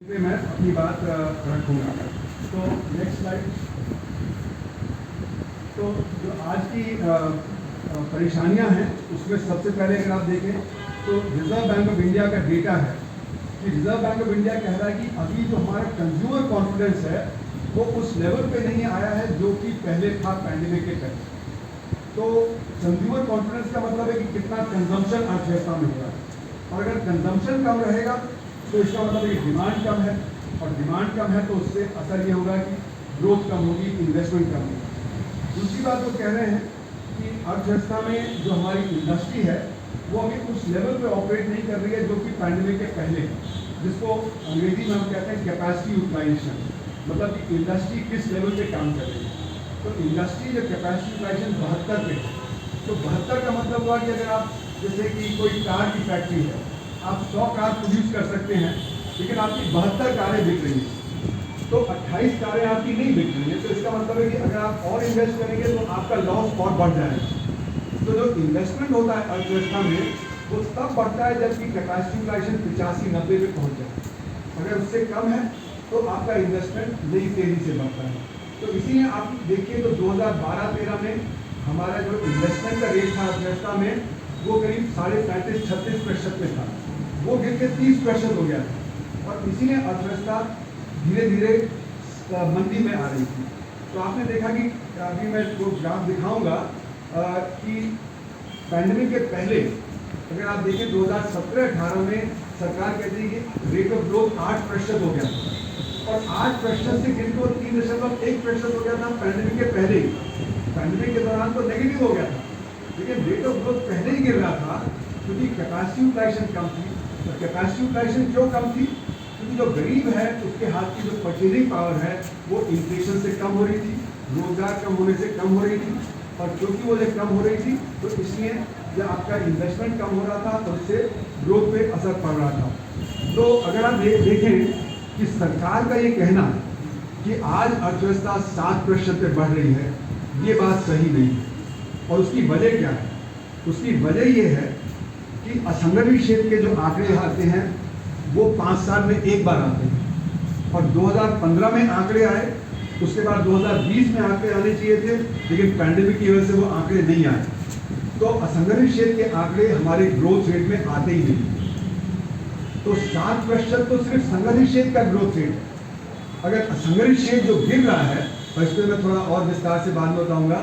पे मैं अपनी बात रखूँगा। तो नेक्स्ट स्लाइड। तो जो आज की परेशानियां हैं उसमें सबसे पहले अगर आप देखें तो रिजर्व बैंक ऑफ इंडिया का डेटा है कि रिजर्व बैंक ऑफ इंडिया कह रहा है कि अभी जो हमारा कंज्यूमर कॉन्फिडेंस है वो उस लेवल पे नहीं आया है जो कि पहले था पैंडेमिक के पहले। तो कंज्यूमर कॉन्फिडेंस का मतलब है कि कितना कंजम्पशन अर्थव्यवस्था में हो रहा है, और अगर कंजम्पशन कम रहेगा तो इसका मतलब है कि डिमांड कम है, और डिमांड कम है तो उससे असर ये होगा कि ग्रोथ कम होगी, इन्वेस्टमेंट कम होगी। दूसरी बात वो कह रहे हैं कि अर्थव्यवस्था में जो हमारी इंडस्ट्री है वो अभी उस लेवल पे ऑपरेट नहीं कर रही है जो कि पैंडेमिक के पहले, जिसको अंग्रेजी में हम कहते हैं कैपेसिटी यूटिलाइजेशन, मतलब कि इंडस्ट्री किस लेवल पे काम कर रही है। तो इंडस्ट्री जो कैपेसिटी यूटिलाइजेशन 72 पे है, तो 72 का मतलब हुआ कि अगर आप जैसे कि कोई कार की फैक्ट्री है, आप 100 कार प्रोड्यूस कर सकते हैं लेकिन आपकी 72 कारें बिक रही हैं, तो 28 कारें आपकी नहीं बिक रही हैं। तो इसका मतलब है कि अगर आप और इन्वेस्ट करेंगे तो आपका लॉस और बढ़ जाएगा। तो जो इन्वेस्टमेंट होता है अर्थव्यवस्था में वो तब बढ़ता है जबकि कैपेसिटी यूटिलाइजेशन 85-90 पे पहुंच जाए। अगर उससे कम है तो आपका इन्वेस्टमेंट नई तेजी से बढ़ता है। तो इसीलिए आप देखिए तो 2012-13 में हमारा जो इन्वेस्टमेंट का रेट था अर्थव्यवस्था में वो करीब 35-36% में था, वो गिर के 30% हो गया था, और इसीलिए अर्थव्यवस्था धीरे धीरे मंदी में आ रही थी। तो आपने देखा कि अभी मैं जो ग्राफ दिखाऊंगा कि पैंडेमिक के पहले अगर आप देखें 2017-18 में सरकार कहती है कि रेट ऑफ ग्रोथ 8% हो गया, और 8% से गिर के 3.1% हो गया था पैंडेमिक के पहले ही। पैंडेमिक के दौरान तो नेगेटिव हो गया था, लेकिन रेट ऑफ ग्रोथ पहले ही गिर रहा था क्योंकि कैपेसिटी यूटिलाइजेशन कम थी। और कैपेसिटी यूटिलाइजेशन क्यों कम थी? क्योंकि जो गरीब है उसके हाथ की जो परचेजिंग पावर है वो इन्फ्लेशन से कम हो रही थी, रोजगार कम होने से कम हो रही थी, और क्योंकि वो जब कम हो रही थी तो इसलिए जब आपका इन्वेस्टमेंट कम हो रहा था तो उससे ग्रोथ पे असर पड़ रहा था। तो अगर आप देखें कि सरकार का ये कहना कि आज अर्थव्यवस्था 7% पे बढ़ रही है, ये बात सही नहीं है। और उसकी वजह क्या है? उसकी वजह ये है कि असंगठित क्षेत्र के जो आंकड़े आते हैं वो 5 साल में एक बार आते हैं, और 2015 में आंकड़े आए, उसके बाद 2020 में आंकड़े आने चाहिए थे, लेकिन पैंडेमिक की वजह से वो आंकड़े नहीं आए। तो असंगठित क्षेत्र के आंकड़े हमारे ग्रोथ रेट में आते ही नहीं। तो 7% तो सिर्फ संगठित क्षेत्र का ग्रोथ रेट है। अगर असंगठित क्षेत्र जो गिर रहा है, और इस पर मैं थोड़ा और विस्तार से बाद में बताऊंगा,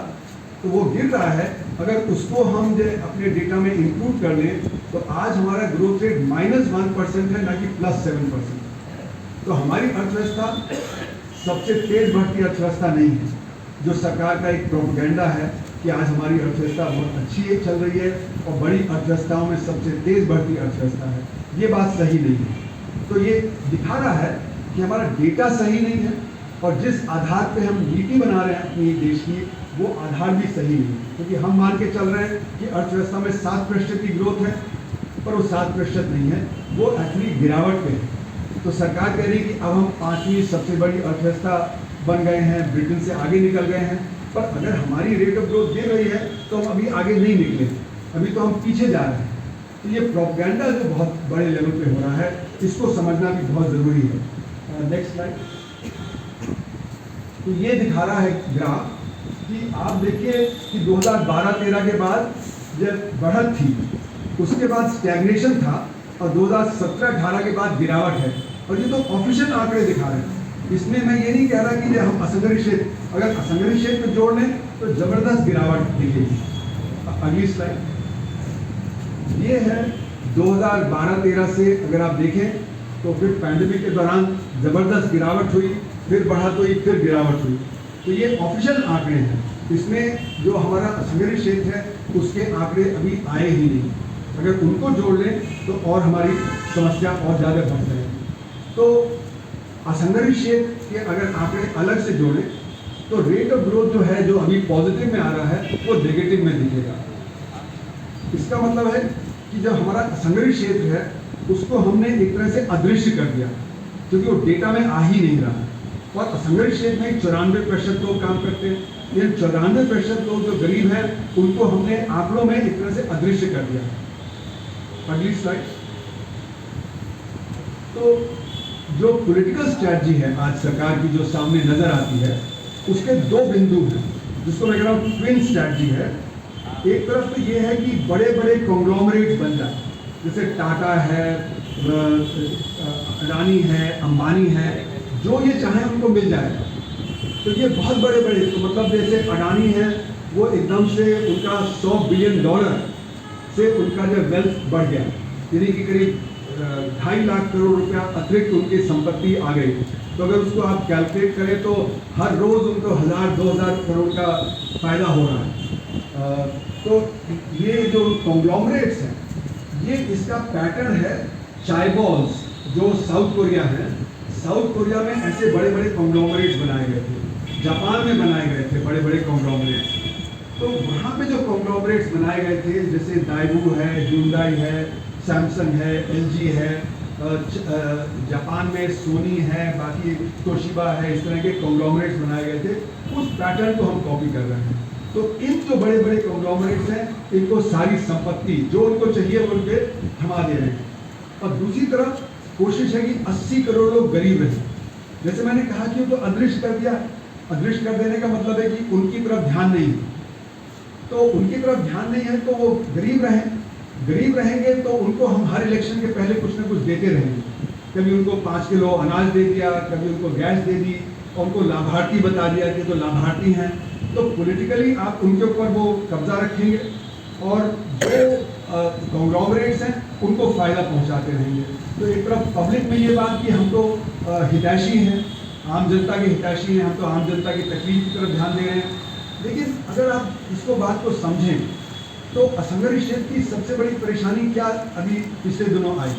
तो वो गिर रहा है, अगर उसको हम जो अपने डेटा में इंक्लूड कर लें तो आज हमारा ग्रोथ रेट -1% है, ना कि +7%। तो हमारी अर्थव्यवस्था सबसे तेज बढ़ती अर्थव्यवस्था नहीं है, जो सरकार का एक प्रोपेगेंडा है कि आज हमारी अर्थव्यवस्था बहुत अच्छी है, चल रही है, और बड़ी अर्थव्यवस्थाओं में सबसे तेज बढ़ती अर्थव्यवस्था है। ये बात सही नहीं है। तो ये दिखा रहा है कि हमारा डेटा सही नहीं है, और जिस आधार पे हम नीति बना रहे हैं अपनी देश की वो आधार भी सही नहीं है, क्योंकि हम मान के चल रहे हैं कि अर्थव्यवस्था में 7% की ग्रोथ है, पर वो 7% नहीं है, वो एक्चुअली गिरावट पे है। तो सरकार कह रही है कि अब हम 5वीं सबसे बड़ी अर्थव्यवस्था बन गए हैं, ब्रिटेन से आगे निकल गए हैं, पर अगर हमारी रेट ऑफ ग्रोथ गिर रही है तो हम अभी आगे नहीं निकले, अभी तो हम पीछे जा रहे हैं। तो ये प्रोपेगेंडा जो बहुत बड़े लेवल पे हो रहा है, इसको समझना भी बहुत ज़रूरी है। Next slide. तो ये दिखा रहा है ग्राफ कि आप देखिए कि 2012-13 के बाद जब बढ़त थी, उसके बाद स्टैग्नेशन था, और 2017-18 के बाद गिरावट है, और ये तो ऑफिशियल आंकड़े दिखा रहे हैं। इसमें मैं ये नहीं कह रहा कि हम असंगठित क्षेत्र, अगर असंगठित क्षेत्र में जोड़ लें तो जबरदस्त गिरावट दिखेगी। अगली स्लाइड। ये है 2012-13 से अगर आप देखें तो फिर पैंडेमिक के दौरान जबरदस्त गिरावट हुई, फिर बढ़त हुई, फिर गिरावट हुई। तो ये ऑफिशियल आंकड़े हैं, इसमें जो हमारा असंगठित क्षेत्र है उसके आंकड़े अभी आए ही नहीं। अगर उनको जोड़ लें तो और हमारी समस्या और ज़्यादा बढ़ जाएगी। तो असंगठित क्षेत्र के अगर आंकड़े अलग से जोड़ें तो रेट ऑफ ग्रोथ जो है, जो अभी पॉजिटिव में आ रहा है, वो नेगेटिव में दिखेगा। इसका मतलब है कि जो हमारा असंगठित क्षेत्र है उसको हमने एक तरह से अदृश्य कर दिया, क्योंकि वो डेटा में आ ही नहीं रहा। और असंगठित क्षेत्र में 94% लोग काम करते हैं, लेकिन 94% लोग जो गरीब हैं उनको हमने आंकड़ों में एक तरह से अदृश्य कर दिया। अगली स्लाइड। तो जो पॉलिटिकल स्ट्रैटेजी है आज सरकार की जो सामने नजर आती है, उसके दो बिंदु हैं जिसको मैं कह रहा हूँ ट्विन स्ट्रैटेजी है। एक तरफ तो ये है कि बड़े बड़े कॉन्ग्लोमरेट्स बन जाए, जैसे टाटा है, अडानी है, अंबानी है, जो ये चाहे उनको मिल जाएगा। तो ये बहुत बड़े बड़े, तो मतलब जैसे अडानी है वो एकदम से उनका $100 बिलियन से उनका जो वेल्थ बढ़ गया, यानी कि करीब 2.5 लाख करोड़ रुपया अतिरिक्त उनकी संपत्ति आ गई। तो अगर उसको आप कैलकुलेट करें तो हर रोज़ उनको 1,000-2,000 करोड़ का फ़ायदा हो रहा है। तो ये जो कॉन्ग्लोमरेट्स हैं, ये इसका पैटर्न है चाइबॉल्स जो साउथ कोरिया है। साउथ कोरिया में ऐसे बड़े बड़े कॉन्ग्लोमरेट्स बनाए गए थे, जापान में बनाए गए थे बड़े बड़े कॉन्ग्लोमरेट्स। तो वहाँ पे जो कॉन्ग्लोमरेट्स बनाए गए थे, जैसे दाइवू है, ह्यूंडई है, सैमसंग है, एलजी है, जापान में सोनी है, बाकी तोशिबा है, इस तरह के कॉन्ग्लोमरेट्स बनाए गए थे। उस पैटर्न को हम कॉपी कर रहे हैं। तो इन जो बड़े बड़े कॉन्ग्लोमरेट्स हैं, इनको सारी संपत्ति जो उनको चाहिए वो उनके थमा दे रहे हैं। और दूसरी तरफ कोशिश है कि 80 करोड़ लोग गरीब रहें। जैसे मैंने कहा कि उनको अदृश्य कर दिया। अदृश्य कर देने का मतलब है कि उनकी तरफ ध्यान नहीं है। तो उनकी तरफ ध्यान नहीं है तो वो गरीब रहें। गरीब रहेंगे तो उनको हम हर इलेक्शन के पहले कुछ ना कुछ देते रहेंगे। कभी उनको 5 किलो अनाज दे दिया, कभी उनको गैस दे दी, और उनको लाभार्थी बता दिया कि तो लाभार्थी हैं। तो पॉलिटिकली आप उनके ऊपर वो कब्जा रखेंगे और जो कॉन्ग्लोमरेट्स हैं उनको फ़ायदा पहुंचाते रहेंगे। तो एक तरफ पब्लिक में ये बात कि हम तो हितैषी हैं, आम जनता के हितैषी हैं, हम तो आम जनता की तकलीफ की तरफ ध्यान दे रहे हैं। लेकिन अगर आप इसको बात को समझें तो असंगठित क्षेत्र की सबसे बड़ी परेशानी क्या अभी पिछले दिनों आई?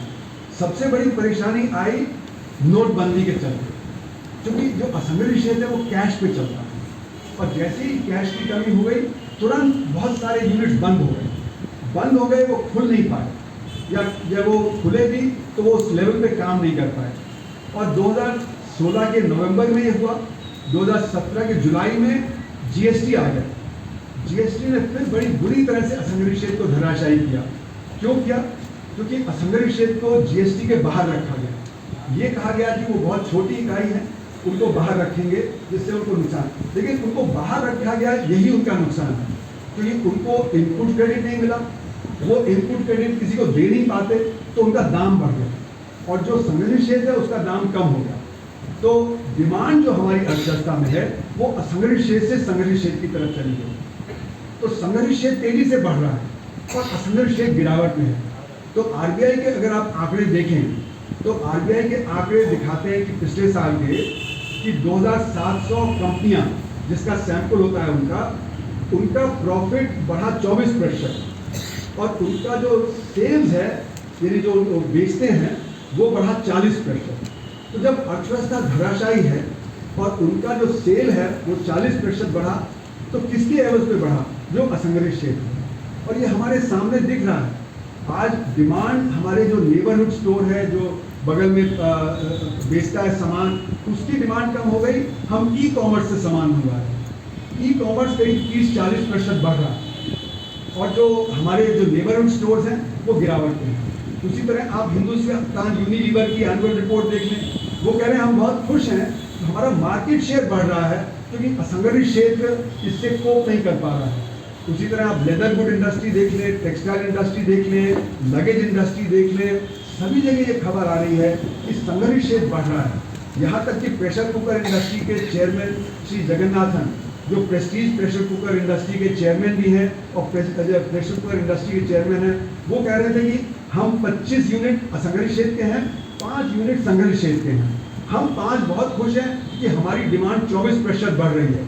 सबसे बड़ी परेशानी आई नोटबंदी के चलते, क्योंकि जो असंगठित क्षेत्र है वो कैश पे चलता है, और जैसे ही कैश की कमी हो गई तुरंत बहुत सारे यूनिट्स बंद हो गए, वो खुल नहीं पाए, या जब वो खुले भी तो वो उस लेवल पे काम नहीं कर पाए। और 2016 के नवंबर में ये हुआ, 2017 के जुलाई में जीएसटी आ गया। जीएसटी ने फिर बड़ी बुरी तरह से असंगठित क्षेत्र को धराशायी किया। क्यों किया? क्योंकि असंगठित क्षेत्र को जीएसटी के बाहर रखा गया। ये कहा गया कि वो बहुत छोटी इकाई है, उनको बाहर रखेंगे जिससे उनको नुकसान, लेकिन उनको बाहर रखा गया, यही उनका नुकसान है। क्योंकि उनको इनपुट क्रेडिट नहीं मिला, वो इनपुट क्रेडिट किसी को दे नहीं पाते, तो उनका दाम बढ़ गया, और जो संगठित क्षेत्र है उसका दाम कम हो गया। तो डिमांड जो हमारी अर्थव्यवस्था में है वो असंगठित क्षेत्र से संगठित क्षेत्र की तरफ चली गई। तो संगठित क्षेत्र तेजी से बढ़ रहा है और असंगठित क्षेत्र गिरावट में है। तो आरबीआई के अगर आप आंकड़े देखें तो आरबीआई के आंकड़े दिखाते हैं कि पिछले साल के कि 2700 कंपनियां जिसका सैंपल होता है उनका प्रॉफिट बढ़ा 24%, और उनका जो सेल्स है यानी जो बेचते हैं वो बढ़ा 40%। तो जब अर्थव्यवस्था धराशायी है और उनका जो सेल है वो 40% बढ़ा, तो किसके एवज पे बढ़ा? जो असंगठित क्षेत्र है। और ये हमारे सामने दिख रहा है। आज डिमांड हमारे जो नेबरहुड स्टोर है जो बगल में बेचता है सामान, उसकी डिमांड कम हो गई। हम ई कॉमर्स से सामान मंगवा रहे हैं। ई कॉमर्स करीब 30-40% बढ़ रहा है, और जो हमारे जो नेबरहुड स्टोर्स हैं वो गिरावट में हैं। उसी तरह आप हिंदुस्तान यूनिलीवर की एनुअल रिपोर्ट देख लें, वो कह रहे हैं हम बहुत खुश हैं, हमारा मार्केट शेयर बढ़ रहा है, क्योंकि असंगठित क्षेत्र इससे कोप नहीं कर पा रहा है। उसी तरह आप लेदर गुड इंडस्ट्री देख लें, टेक्सटाइल इंडस्ट्री देख लें, लगेज इंडस्ट्री देख लें, सभी जगह ये खबर आ रही है कि संगठित क्षेत्र बढ़ रहा है। यहाँ तक कि प्रेशर कुकर इंडस्ट्री के चेयरमैन श्री जगन्नाथन, जो प्रेस्टीज प्रेशर कुकर इंडस्ट्री के चेयरमैन भी हैं और प्रेशर कुकर इंडस्ट्री के चेयरमैन हैं, वो कह रहे थे कि हम 25 यूनिट असंगठित क्षेत्र के हैं, 5 यूनिट संगठित क्षेत्र के हैं। हम 5 बहुत खुश हैं कि हमारी डिमांड 24% बढ़ रही है।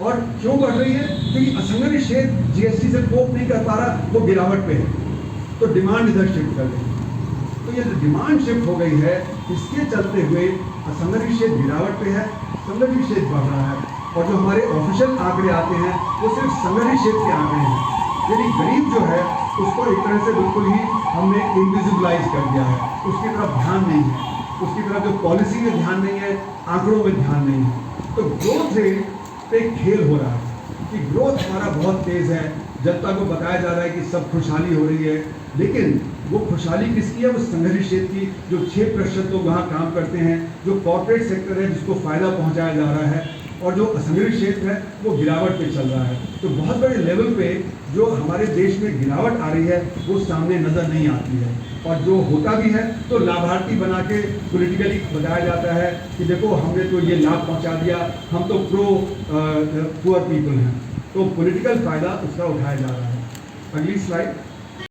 और क्यों बढ़ रही है? क्योंकि असंगठित क्षेत्र जीएसटी से कोप नहीं कर पा रहा, वो गिरावट पे है, तो डिमांड इधर शिफ्ट कर गई। तो ये जो डिमांड शिफ्ट हो गई है, इसके चलते हुए असंगठित क्षेत्र गिरावट पे है, संगठित क्षेत्र बढ़ रहा है। और जो हमारे ऑफिशियल आंकड़े आते हैं वो सिर्फ संगठित क्षेत्र के आंकड़े हैं, यानी गरीब जो है उसको एक तरह से बिल्कुल ही हमने इनविजिबलाइज कर दिया है, उसकी तरफ ध्यान नहीं है, उसकी तरफ जो पॉलिसी में ध्यान नहीं है, आंकड़ों में ध्यान नहीं है। तो ग्रोथ रेट पे खेल हो रहा है कि ग्रोथ हमारा बहुत तेज़ है, जनता को बताया जा रहा है कि सब खुशहाली हो रही है, लेकिन वो खुशहाली किसकी है? वो संगठित क्षेत्र की, जो 6% लोग वहाँ काम करते हैं, जो कॉर्पोरेट सेक्टर है जिसको फ़ायदा पहुँचाया जा रहा है, और जो असंगठित क्षेत्र है वो गिरावट पे चल रहा है। तो बहुत बड़े लेवल पे जो हमारे देश में गिरावट आ रही है वो सामने नज़र नहीं आती है, और जो होता भी है तो लाभार्थी बना के पॉलिटिकली बताया जाता है कि देखो हमने तो ये लाभ पहुंचा दिया, हम तो प्रो पुअर पीपल हैं, तो पॉलिटिकल फ़ायदा उसका उठाया जा रहा है। अगली स्लाइड।